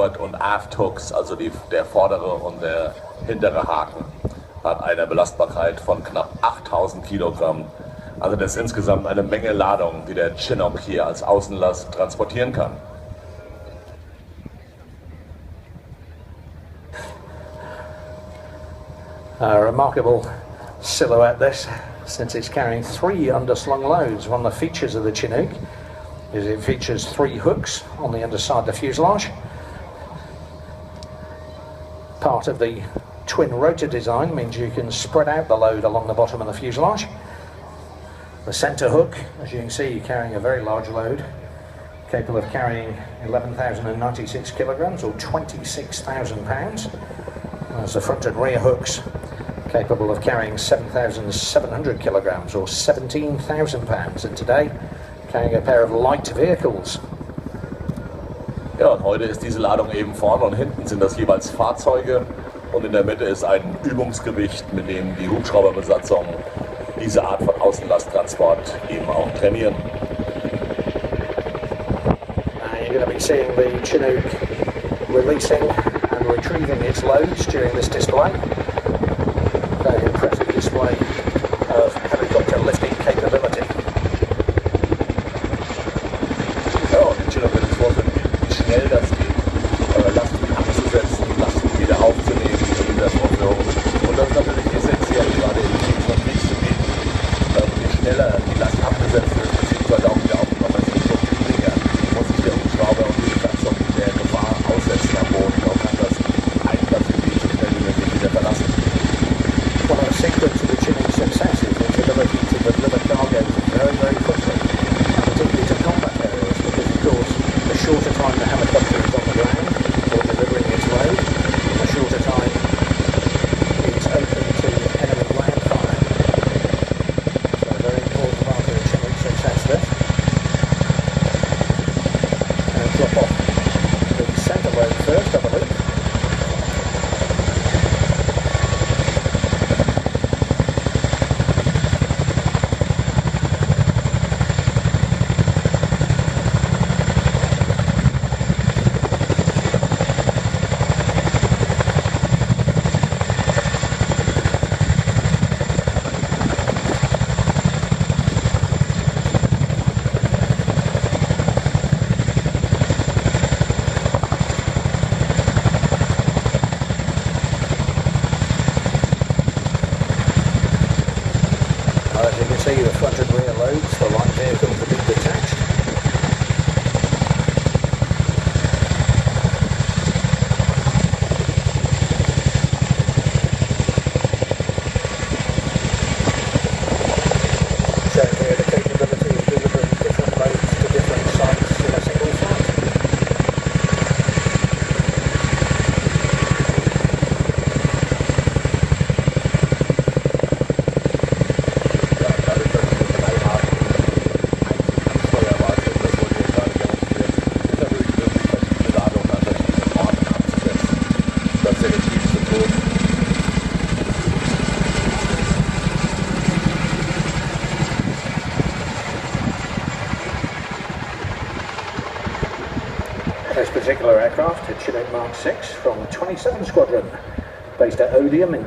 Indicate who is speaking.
Speaker 1: Forward- und Aft-Hooks, also der vordere und der hintere Haken, hat eine Belastbarkeit von knapp 8000 Kilogramm. Also das ist insgesamt eine Menge Ladung, die der Chinook hier als Außenlast transportieren kann.
Speaker 2: A remarkable silhouette this, since it's carrying 3 underslung loads. One of the features of the Chinook is it features 3 hooks on the underside of the fuselage. Part of the twin rotor design means you can spread out the load along the bottom of the fuselage. The centre hook, as you can see, carrying a very large load, capable of carrying 11,096 kilograms or 26,000 pounds. There's the front and rear hooks, capable of carrying 7,700 kilograms or 17,000 pounds, and today carrying a pair of light vehicles.
Speaker 1: Ja, und heute ist diese Ladung eben vorne und hinten sind das jeweils Fahrzeuge und in der Mitte ist ein Übungsgewicht, mit dem die Hubschrauberbesatzung diese Art von Außenlasttransport eben auch trainieren.
Speaker 2: You're going to be seeing the Chinook releasing and retrieving its loads during this display. Very impressive display of helicopter lifting capability.
Speaker 1: Ja, und den Chinook wird es vorstellen, wie schnell das geht, Lasten abzusetzen, Lasten wieder aufzunehmen in dieser Vorführung. Und das ist natürlich essentiell, gerade in Kriegsgebieten, je schneller die Last abgesetzt wird, beziehungsweise auch wieder aufgenommen ist, desto weniger muss sich der Hubschrauber und die Besatzung der Gefahr aussetzen am Boden und kann das Einsatzgebiet so schnell wie möglich wieder verlassen.
Speaker 2: One of the secrets of the Chinook success is its ability to deliver cargo very, very quickly, particularly to combat areas, because of course the shorter time the helicopter is on the ground or delivering its load, the shorter time it's open to enemy land fire. So a very important part of the Chinook success this. And drop off the centre load first, I believe. As you can see, the front and rear loads for light vehicles have been detached. Showing here the capability of delivering different loads to different sites in a single flight. This particular aircraft, a Chinook Mark 6 from the 27 Squadron, based at Odium in